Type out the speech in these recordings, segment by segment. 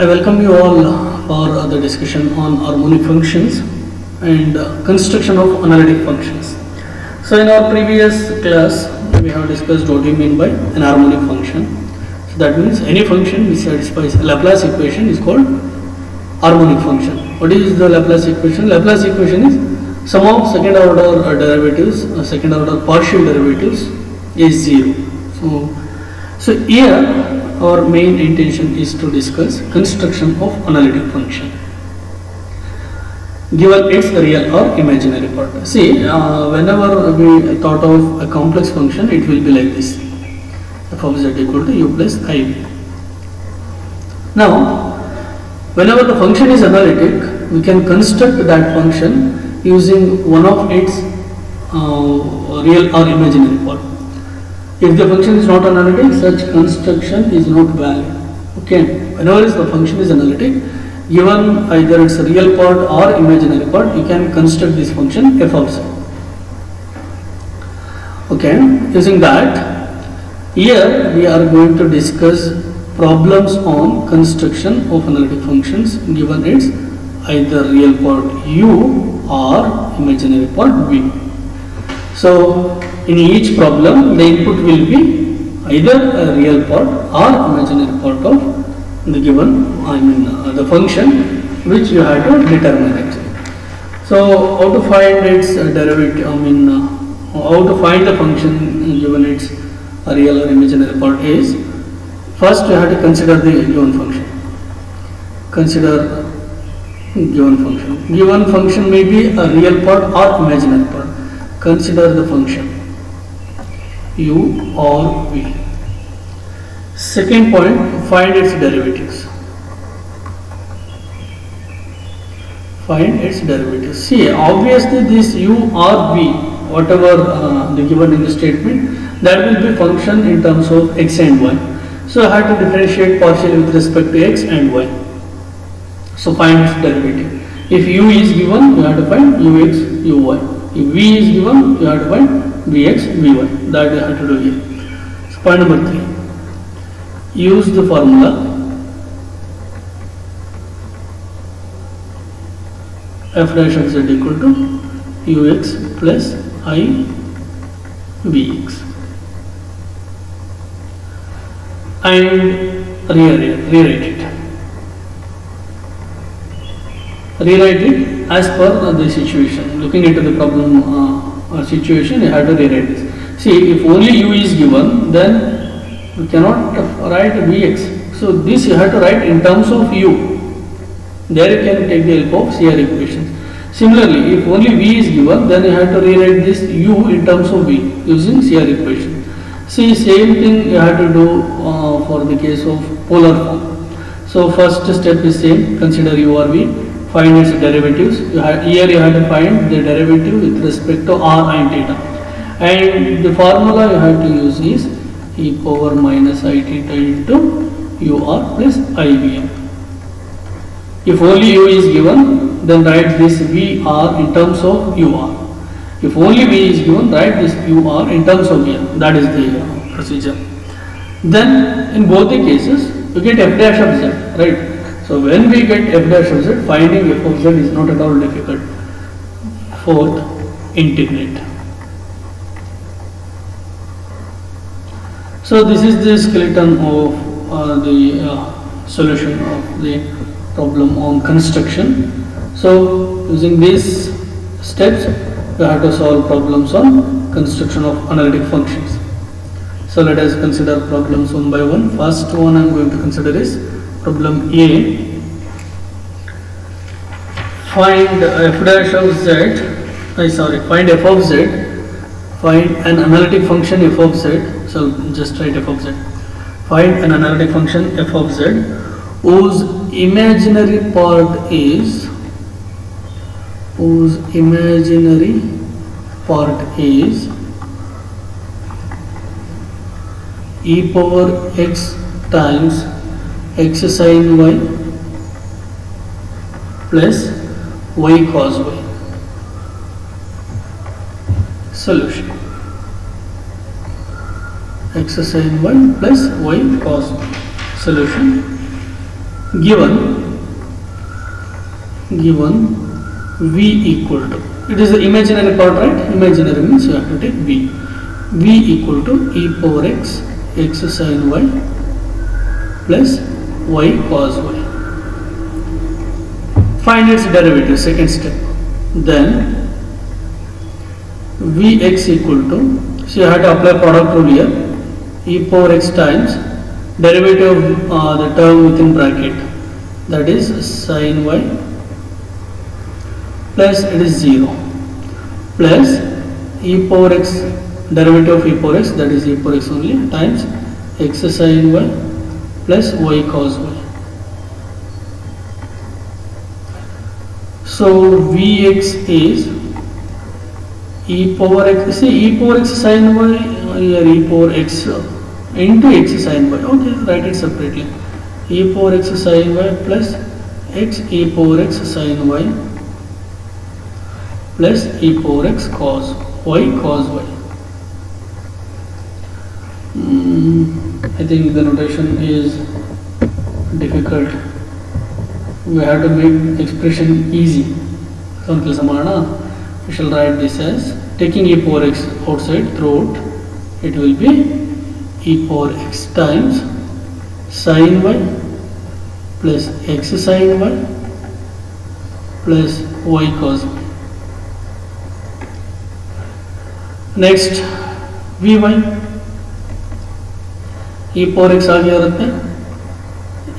I welcome you all for the discussion on harmonic functions and construction of analytic functions. So in our previous class, we have discussed what we mean by an harmonic function. So that means any function which satisfies a Laplace equation is called harmonic function. What is the Laplace equation? Laplace equation is sum of second order derivatives, second order partial derivatives is zero. So here our main intention is to discuss construction of analytic function given its real or imaginary part. See, whenever we thought of a complex function, it will be like this: f of z equal to u plus iv. Now, whenever the function is analytic, we can construct that function using one of its real or imaginary part. If the function is not analytic, such construction is not valid. Okay. Whenever the function is analytic, given either its real part or imaginary part, you can construct this function f of z. Okay. Using that, here we are going to discuss problems on construction of analytic functions given its either real part u or imaginary part v. So in each problem, the input will be either a real part or imaginary part of the given, the function which you have to determine actually. So how to find its derivative, how to find the function given its real or imaginary part is, first you have to consider the given function. Consider given function. Given function may be a real part or imaginary part. Consider the function u or v. Second point, find its derivatives. Find its derivatives. See, obviously this u or v, whatever the given in the statement, that will be function in terms of x and y. So I have to differentiate partially with respect to x and y. So find its derivative. If u is given, you have to find ux, uy. If v is given, you have to find vx, vy. That you have to do here. So point number 3. Use the formula f dash of z equal to ux plus I vx. And rewrite it. Rewrite it as per the situation. Looking into the problem situation, you have to rewrite this. See, if only u is given, then we cannot write vx. So this you have to write in terms of u. There you can take the help of CR equations. Similarly, if only v is given, then you have to rewrite this u in terms of v using CR equation. See, same thing you have to do for the case of polar form. So first step is same. Consider u or v. Find its derivatives. Here you have to find the derivative with respect to r and theta. And the formula you have to use is e power minus I theta into ur plus IVM. If only u is given, then write this Vr in terms of ur. If only v is given, write this ur in terms of vr. That is the procedure. Then in both the cases, you get f dash of z, right? So when we get f dash of z, finding f of z is not at all difficult. Fourth, integrate. So this is the skeleton of the solution of the problem on construction. So using these steps, we have to solve problems on construction of analytic functions. So let us consider problems one by one. First one I am going to consider is problem A. Find f dash of z, find f of z, find an analytic function f of z. So just write f of z. Find an analytic function f of z whose imaginary part is e power x times x sin y plus y cos y. Solution: x sin y plus y cos y. Solution: given v equal to, it is the imaginary part, right? Imaginary means you have to take v equal to e power x sin y plus y cos y. Find its derivative, second step. Then vx equal to, so you have to apply product rule here, e power x times derivative of the term within bracket, that is sin y plus it is 0 plus e power x, derivative of e power x, that is e power x only, times x sin y plus y cos y. So vx is e power x, see e power x sin y, here e power x into x sin y, okay, write it separately, e power x sin y plus x e power x sin y plus e power x cos y. I think the notation is difficult. We have to make expression easy. So we shall write this as, taking e power x outside throughout, it will be e power x times sin y plus x sin y plus y cos y. Next vy, e power x आ गया रहता है,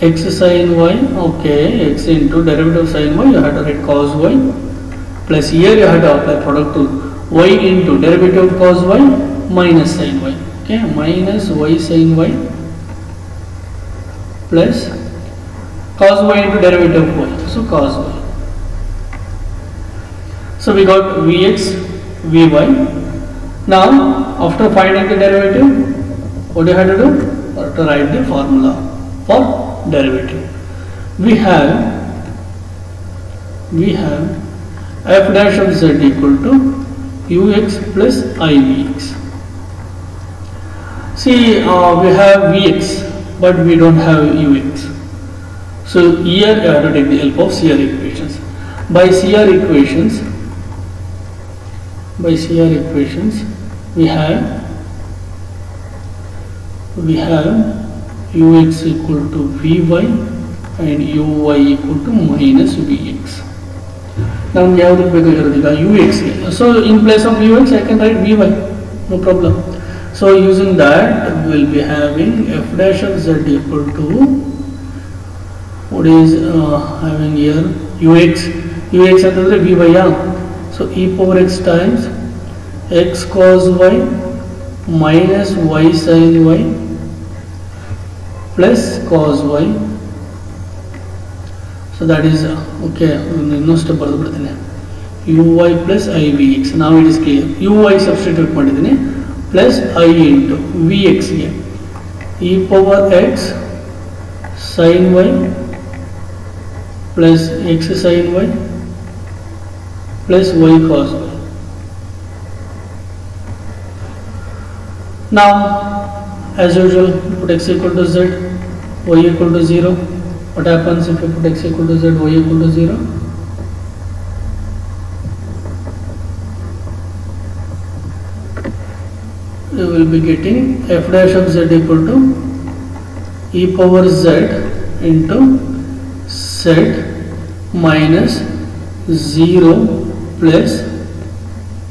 x sin y, okay, x into derivative of sin y, you have to write cos y, plus here you have to apply product rule, y into derivative of cos y minus sin y, okay, minus y sin y plus cos y into derivative of y, so cos y. So we got vx, vy. Now after finding the derivative, what do you have to do? To write the formula for derivative. We have f dash of z equal to ux plus ivx. See, we have vx but we don't have ux. So here you have to take the help of CR equations. By CR equations we have ux equal to vy and uy equal to minus vx. Now we have to ux. So in place of ux I can write vy, no problem. So using that we will be having f dash of z equal to, what is having here, ux and vy, yeah. So e power x times x cos y minus y sin y plus cos y. So that is okay, no step uy plus ivx. Now it is clear. Uy substitute plus I into vx here, e power x sin y plus x sin y plus y cos y. Now as usual put x equal to z, y equal to 0. What happens if you put x equal to z, y equal to 0? You will be getting f dash of z equal to e power z into z minus 0 plus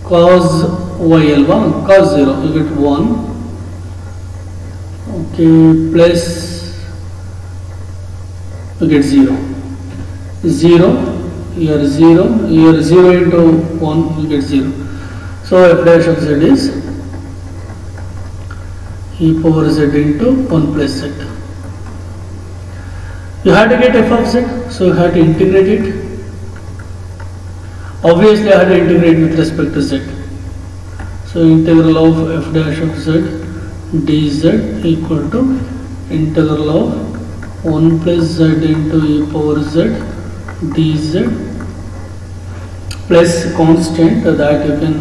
cos y alpha, cos 0, you get 1, okay, plus you get 0, here 0 into 1 you get 0. So f dash of z is e power z into 1 plus z. You have to get f of z, so you have to integrate it. Obviously I have to integrate with respect to z. So integral of f dash of z dz equal to integral of 1 plus z into e power z dz plus constant that you can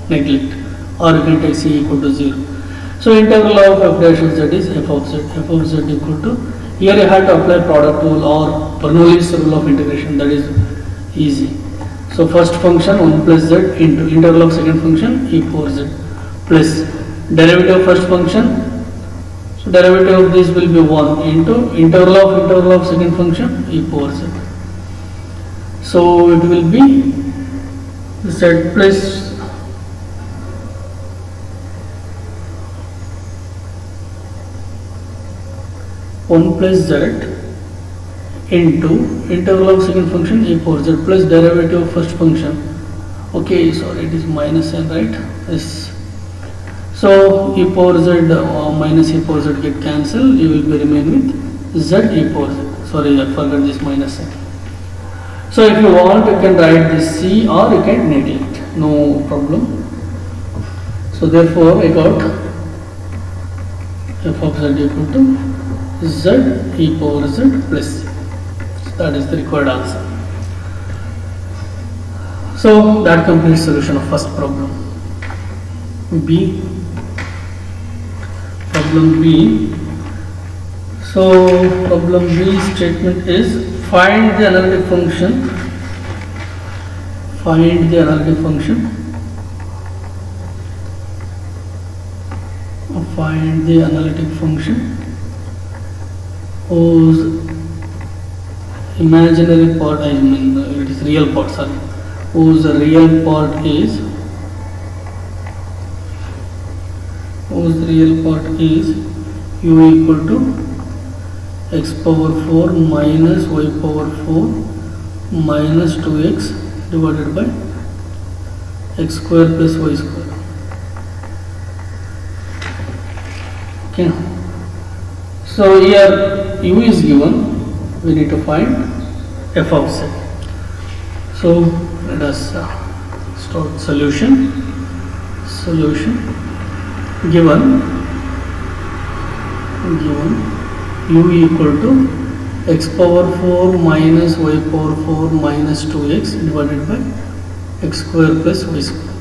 neglect, or you can take c equal to 0. So integral of f dash of z is f of z equal to Here you have to apply product rule or Bernoulli's rule of integration, that is easy. So first function 1 plus z into integral of second function e power z plus derivative of first function. So derivative of this will be 1 into integral of second function e power z. So it will be z plus 1 plus z into integral of second function e power z plus derivative of first function. Okay, sorry, it is minus n, right? Yes. So e power z minus e power z get cancelled. You will be remain with z e power z. Sorry, I forgot this minus n. So if you want, you can write this c or you can neglect. No problem. So therefore, I got f of z equal to z e power z plus c. That is the required answer. So that completes solution of first problem. B. Problem B. So problem B statement is find the analytic function. Find the analytic function. Find the analytic function whose imaginary part, I mean it is real part, sorry, whose real part is u equal to x power 4 minus y power 4 minus 2x divided by x square plus y square. Okay. So here u is given, we need to find f of z. So let us start solution. Given u equal to x power 4 minus y power 4 minus 2x divided by x square plus y square.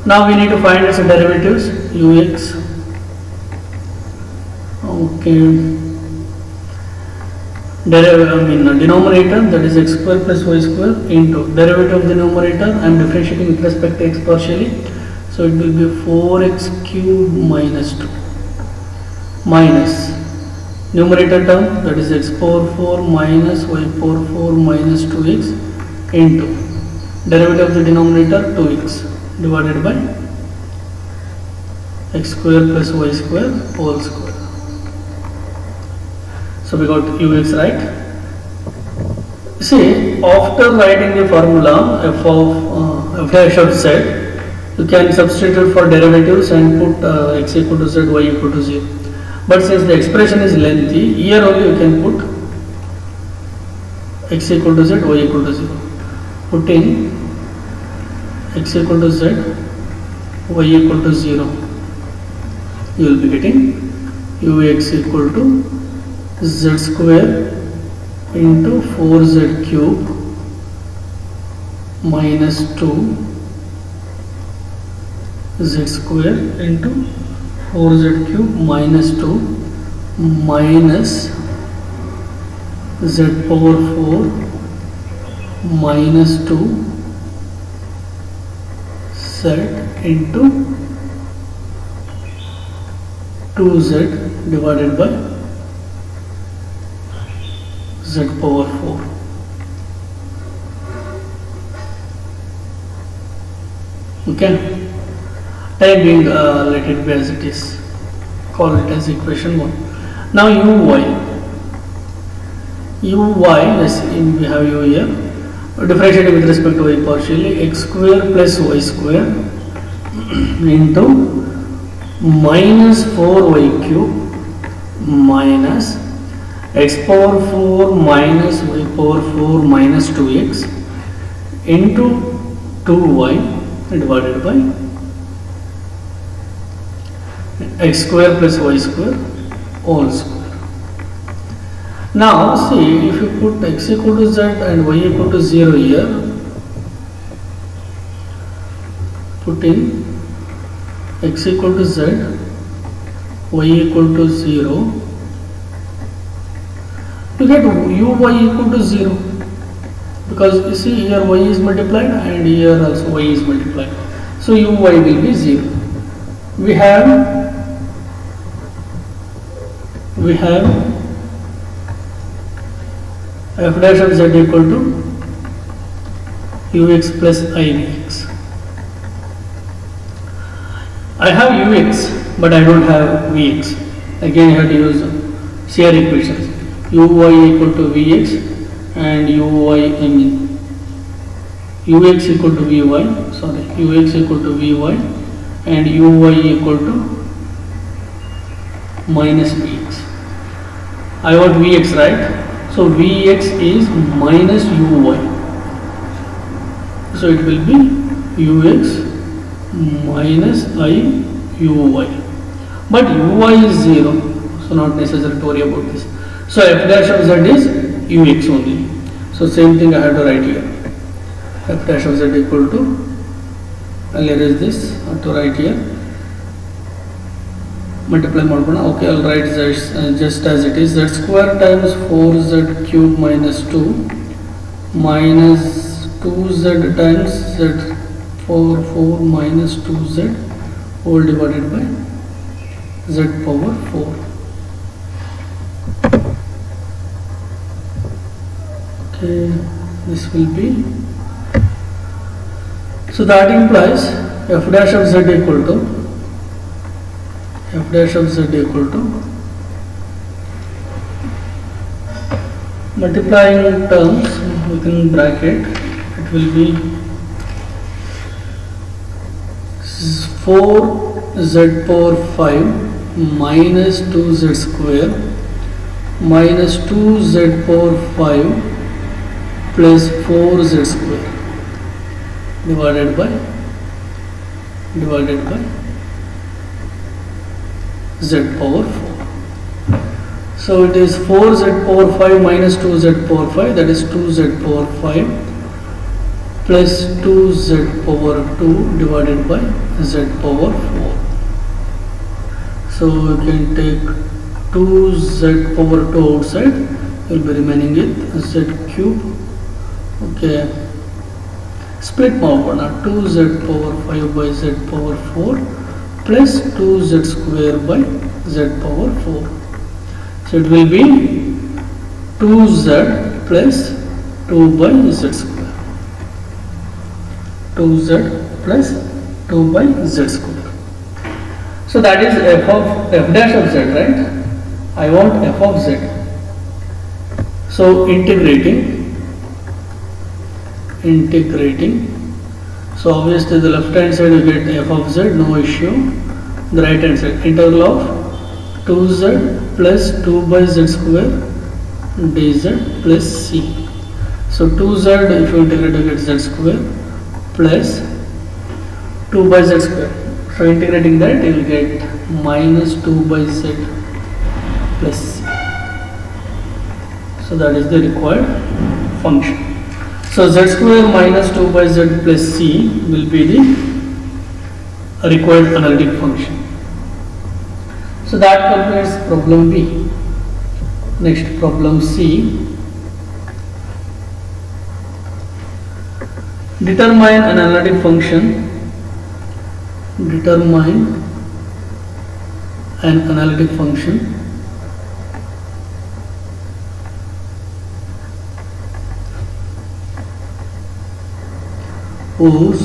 Now we need to find its derivatives ux. Okay, denominator, that is x square plus y square, into derivative of the numerator. I am differentiating with respect to x partially, so it will be 4x cube minus 2 minus numerator term, that is x power 4 minus y power 4 minus 2x into derivative of the denominator 2x divided by x square plus y square whole square. So we got ux, right? See, after writing the formula f dash of z, you can substitute for derivatives and put x equal to z, y equal to 0. But since the expression is lengthy, here only you can put x equal to z, y equal to 0. Putting x equal to z, y equal to 0, you will be getting ux equal to z square into 4z cube minus 2 z square into 4z cube minus 2 minus z power 4 minus 2 z into 2z divided by z power 4. Okay, time being let it be as it is, call it as equation 1. Now uy, let's see, we have u here, differentiating with respect to y partially, x square plus y square into minus 4y cube minus x power 4 minus y power 4 minus 2x into 2y divided by x square plus y square whole square. Now see, if you put x equal to z and y equal to 0 here, put in x equal to z y equal to 0, you get uy equal to 0, because you see here y is multiplied and here also y is multiplied, so uy will be 0. We have f dash of z equal to ux plus ivx. I have ux but I don't have vx. Again I have to use CR equations. Uy equal to vx and ux equal to vy, ux equal to vy and uy equal to minus vx. I want vx, right? So vx is minus uy. So it will be ux minus iuy. But uy is 0, so not necessary to worry about this. So f dash of z is ux only. So same thing I have to write here. F dash of z equal to, I'll erase this, I have to write here. Multiply ಮಾಡ್ಕೋಣ. Okay, I'll write z just as it is. Z square times 4z cube minus 2 minus 2z times z 4 minus 2z whole divided by z power 4. Okay, this will be, so that implies f dash of z equal to multiplying terms within bracket, it will be 4z power 5 minus 2z square minus 2z power 5 plus 4z square divided by z power 4. So it is 4z power 5 minus 2z power 5, that is 2z power 5 plus 2z power 2 divided by z power 4. So you can take 2z power 2 outside, you will be remaining with z cube. Okay, split ಮಾಡ್ಕೋಣ, 2z power 5 by z power 4 plus 2z square by z power 4. So it will be 2z plus 2 by z square. 2z plus 2 by z square. So that is f dash of z, right? I want f of z. So integrating. So obviously the left hand side you get f of z, no issue. The right hand side, integral of 2z plus 2 by z square dz plus c. So 2z, if you integrate you get z square plus 2 by z square. So integrating that you will get minus 2 by z plus c. So that is the required function. So z square minus 2 by z plus c will be the required analytic function. So that completes problem B. Next, problem C. Determine an analytic function. Whose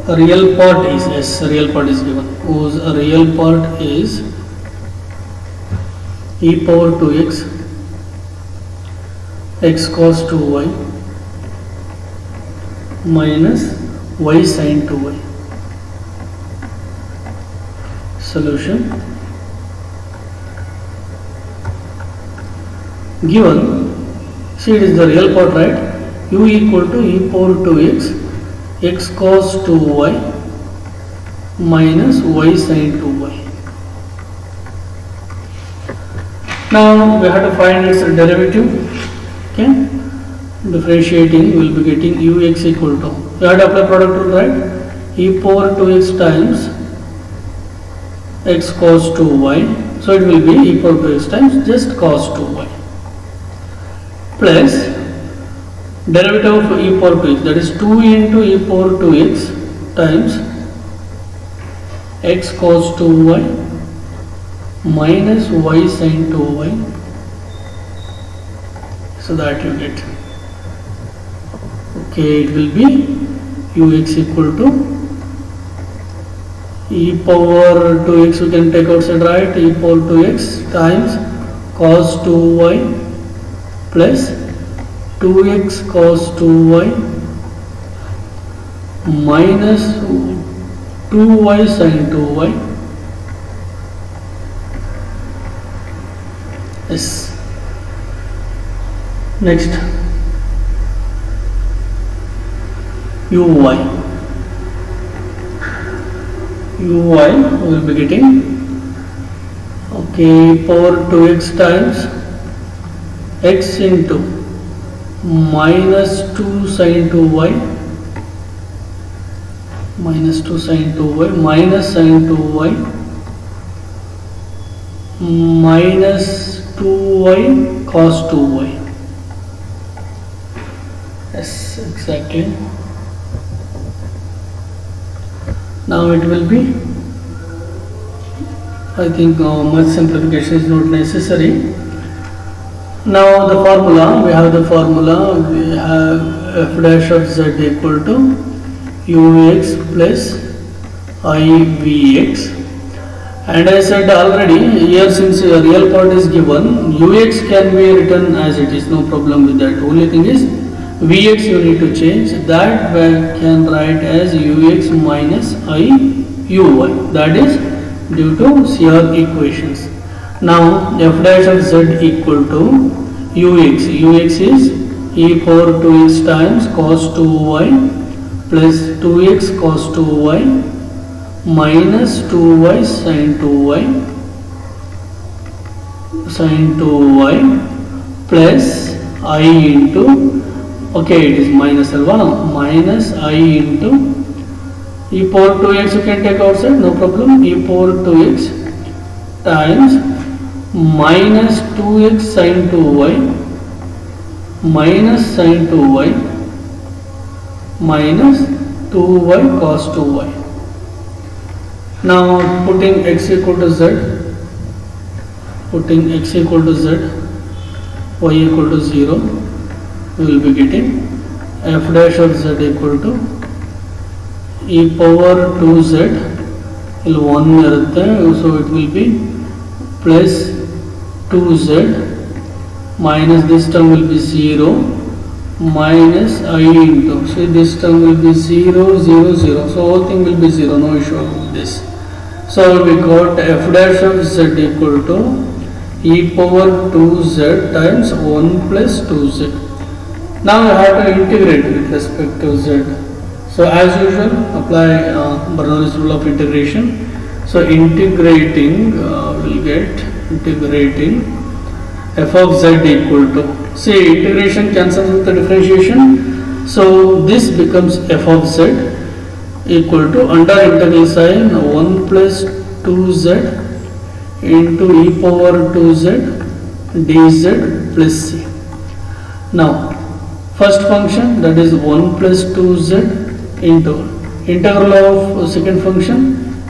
real part is, yes, real part is given, whose real part is e power 2x x cos 2y minus y sin 2y. Solution. Given, see it is the real part, right? U equal to e power 2x x cos 2y minus y sin 2y. Now we have to find its derivative. Okay, differentiating, we will be getting ux equal to, we have to apply product rule, right? e power 2x times x cos 2y. So it will be e power 2x times just cos 2y plus derivative of e power 2x, that is 2 into e power 2x times x cos 2y minus y sin 2y. So that you get. Okay, it will be ux equal to e power 2x, we can take outside, right? E power 2x times cos 2y plus 2x cos 2y minus 2y sin 2y. Yes. Next, uy. Uy we will be getting, okay, power 2x times x into minus 2 sin 2y minus 2 sin 2y minus sin 2y minus 2y cos 2y. Yes, exactly. Now it will be, I think much simplification is not necessary. Now the formula, we have f dash of z equal to ux plus ivx, and I said already here, since real part is given, ux can be written as it is, no problem with that. Only thing is Vx you need to change, that we can write as ux minus iuy, that is due to CR equations. Now f dash of z equal to ux is e power 2x times cos 2y plus 2x cos 2y minus 2y sin 2y plus I into, okay, it is minus alva, minus I into e power 2x, you can take outside, no problem, e power 2x times minus 2x sin 2y minus sin 2y minus 2y cos 2y. Now putting x equal to z, y equal to 0, we will be getting f dash of z equal to e power 2z ಇಲ್ಲಿ 1 ಇರುತ್ತೆ, so it will be plus 2z minus this term will be 0 minus I into, so this term will be 0 0 0, so whole thing will be 0, no issue about this. So we got f dash of z equal to e power 2z times 1 plus 2z. Now I have to integrate with respect to z. So as usual, apply Bernoulli's rule of integration. So integrating, will get integrating f of z equal to, see, integration cancels with the differentiation. So this becomes f of z equal to, under integral sign, 1 plus 2z into e power 2z dz plus c. Now first function, that is 1 plus 2z into integral of second function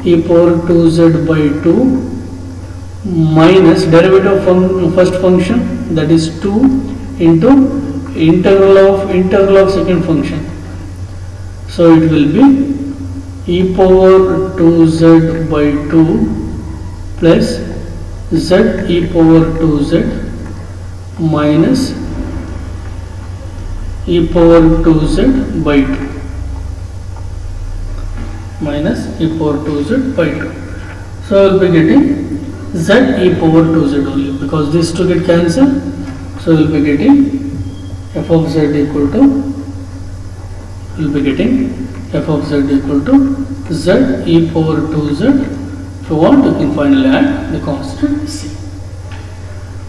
e power 2z by 2 minus derivative of first function, that is 2 into integral of second function. So it will be e power 2z by 2 plus z e power 2z minus e power 2z by 2 minus e power 2z by 2. So I will be getting z e power 2z only, because these two get cancelled. So we will be getting f of z equal to, z e power 2z. If you want, you can finally add the constant c.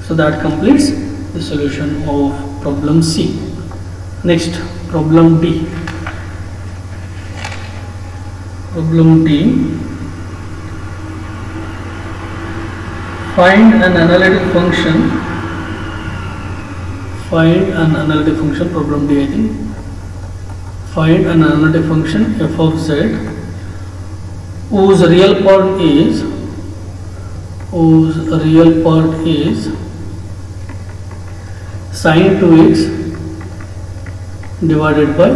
So that completes the solution of problem C. Next, problem D. Problem D. Find an analytic function. Find an analytic function. Problem D, I think. Find an analytic function f of z whose real part is sin 2x divided by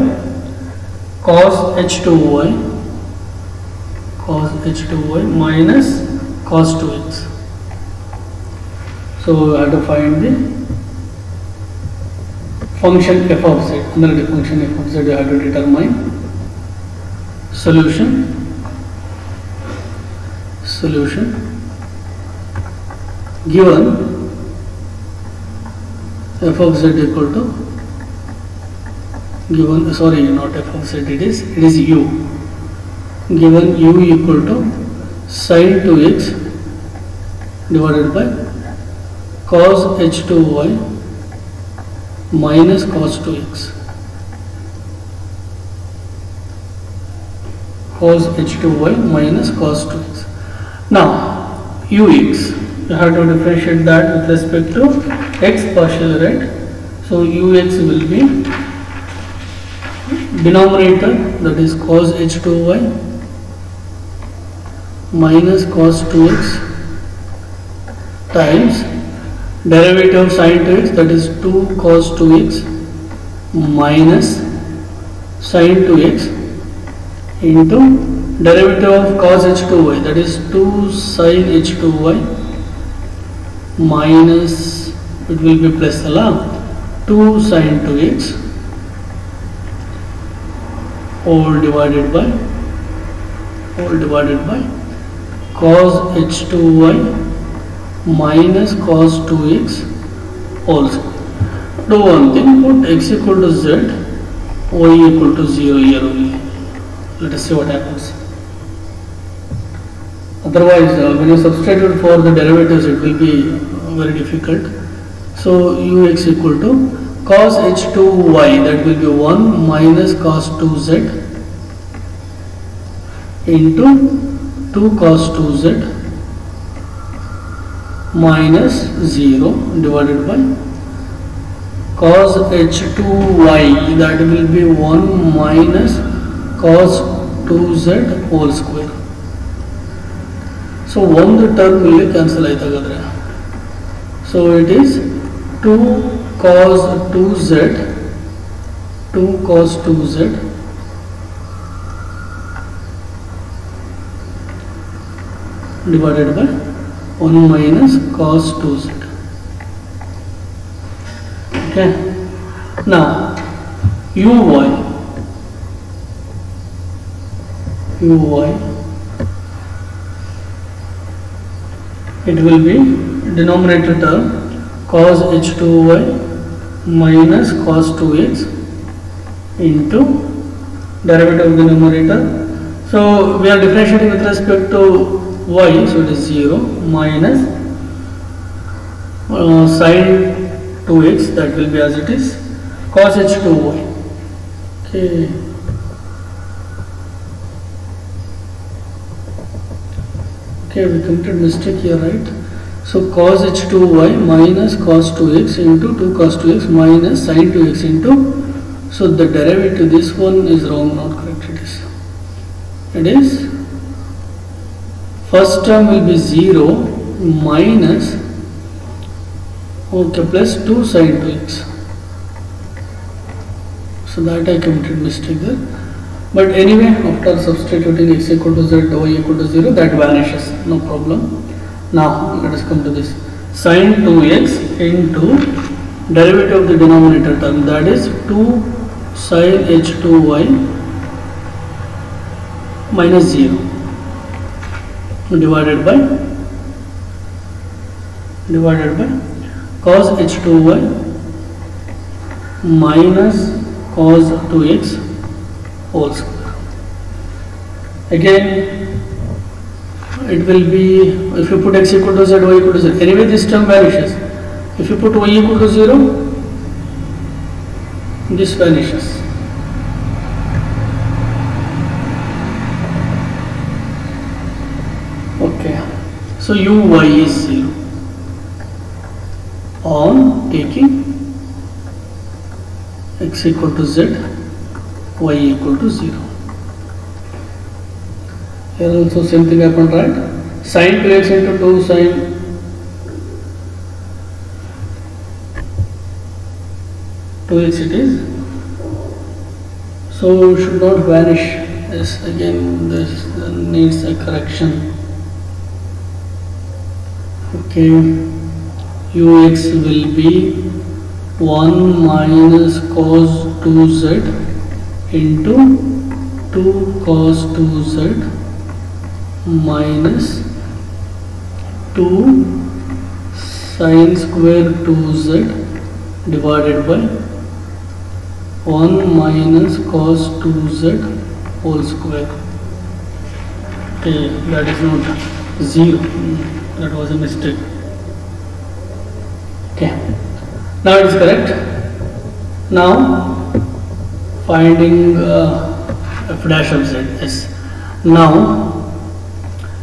cos h2y minus cos 2x. So we have to find the function f of z, analytic function f of z. You have to determine solution given f of z equal to not f of z, it is u, given u equal to sin 2x divided by cos h2y minus cos 2x. Cos h2y minus cos 2x. Now ux, you have to differentiate that with respect to x partially, right? So ux will be denominator, that is cos h2y minus cos 2x times derivative of sin 2x, that is 2 cos 2x minus sin 2x into derivative of cos h2y, that is 2 sin h2y minus, it will be plus 2 sin 2x all divided by cos h2y minus cos 2x also. Do one thing, put x equal to z, y equal to 0 here only. Let us see what happens. Otherwise, when you substitute for the derivatives, it will be very difficult. So ux equal to cos h2y, that will be 1 minus cos 2z into 2 cos 2z minus 0 divided by cos h2y, that will be 1 minus cos 2z whole square. So ಒಂದು term ಇಲ್ಲಿ cancel ಆಯ್ತು ಹಾಗಾದ್ರೆ. So it is 2 cos 2z divided by 1 minus cos 2z. Okay. Now uy it will be denominator term cos h2y minus cos 2x into derivative of the numerator. So we are differentiating with respect to y, so it is 0 minus sin 2x, that will be as it is, cos h2y. Okay. Okay, we committed mistake here, right? So cos h2y minus cos 2x into 2 cos 2x minus sin 2x into, so the derivative, this one is wrong, not correct. It is first term will be 0 minus, okay, plus 2 sin 2x. So that I committed mistake there. But anyway, after substituting x equal to z, y equal to 0, that vanishes, no problem. Now let us come to this. Sin 2x into derivative of the denominator term, that is 2 sin h2y minus 0 divided by cos h2y minus cos 2x whole square. Again it will be, if you put x equal to z, y equal to 0, anyway this term vanishes. If you put y equal to 0, this vanishes. So uy is 0 on taking x equal to z, y equal to 0. Here also same thing happened, right? Sine 2x into 2 sine 2x it is. So should not vanish. This again, this needs a correction. Okay, ux will be 1 minus cos 2z into 2 cos 2z minus 2 sin square 2z divided by 1 minus cos 2z whole square. Okay, that is not 0. That was a mistake. Okay, now it is correct. Now finding f dash of z. Yes. Now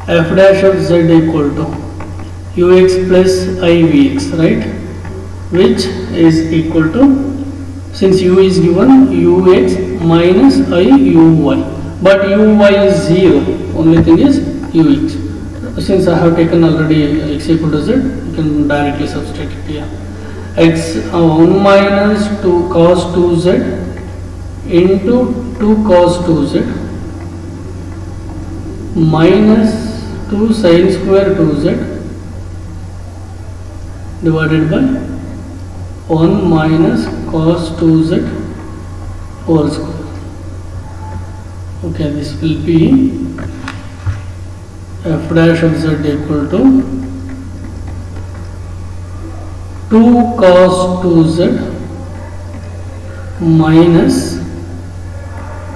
f dash of z equal to ux plus ivx, right? Which is equal to, since u is given, ux minus iuy, but uy is 0. Only thing is ux. Since I have taken already x equal to z, you can directly substitute it here. X 1 minus 2 cos 2z into 2 cos 2z minus 2 sin square 2z divided by 1 minus cos 2z whole square. Okay, this will be f dash of z equal to 2 cos 2z minus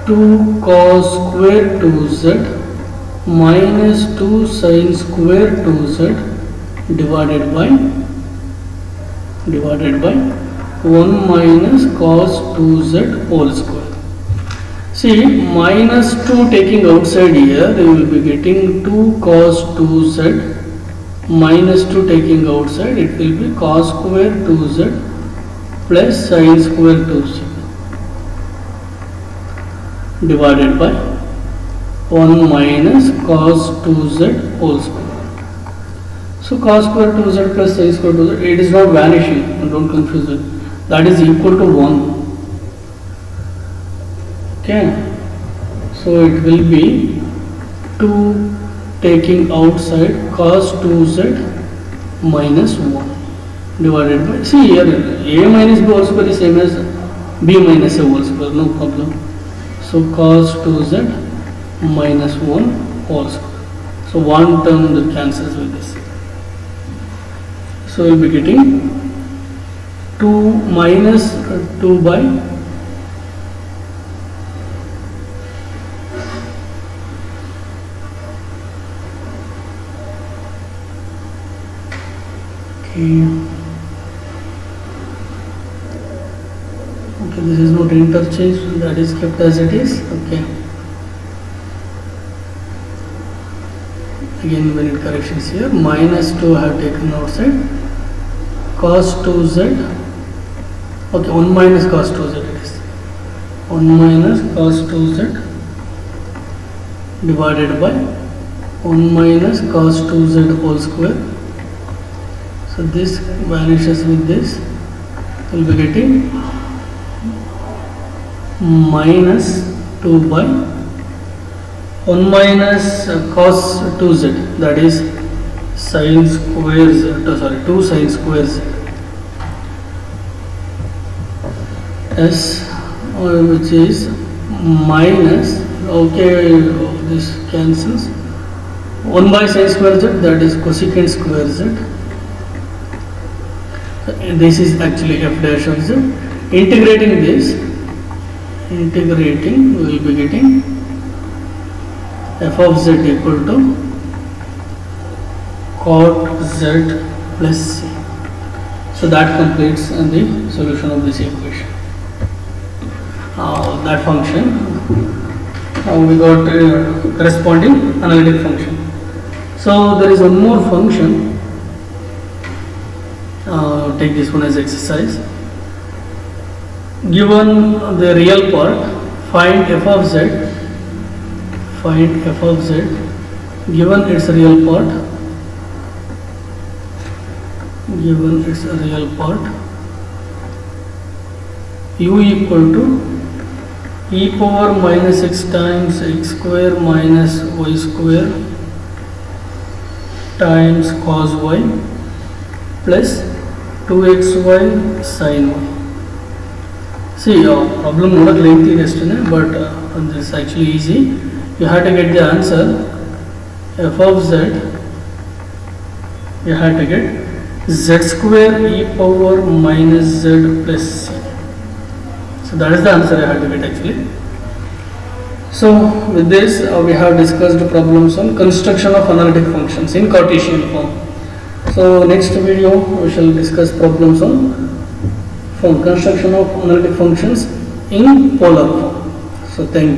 2 cos square 2z minus 2 sin square 2z divided by 1 minus cos 2z whole square. See, minus 2 taking outside here, they will be getting 2 cos 2z minus 2 taking outside, it will be cos square 2z plus sin square 2z divided by 1 minus cos 2z whole square. So cos square 2z plus sin square 2z, it is not vanishing, don't confuse it. That is equal to 1. Okay, so it will be 2 taking outside cos 2z minus 1 divided by, see here a minus b whole square is same as b minus a whole square, no problem. So cos 2z minus 1 whole square. So one term that cancels with this. So we will be getting 2 minus 2 by okay, this is not interchange, that is kept as it is. Okay, again we need corrections here. Minus 2 I have taken outside, cos 2z, okay, 1 minus cos 2z it is, 1 minus cos 2z divided by 1 minus cos 2z whole square. So this vanishes with this, we will be getting minus 2 by 1 minus cos 2z, that is sin square z, 2 sin square z, s, which is minus, okay, this cancels, 1 by sin square z, that is cosecant square z. This is actually f dash of z. Integrating this, we will be getting f of z equal to cot z plus c. So that completes the solution of this equation. That function, now we got corresponding analytic function. So there is one more function. Take this one as exercise. Given the real part, find f of z. Find f of z. Given its real part. Given its real part. U equal to e power minus x times x square minus y square times cos y plus 2xy sin y. See, problem not lengthy question, but this is actually easy. You have to get the answer f of z. You have to get z square e power minus z plus c. So that is the answer I have to get actually. So with this we have discussed problems on construction of analytic functions in Cartesian form. So next video we shall discuss problems on construction of analytic functions in polar form. So thank you.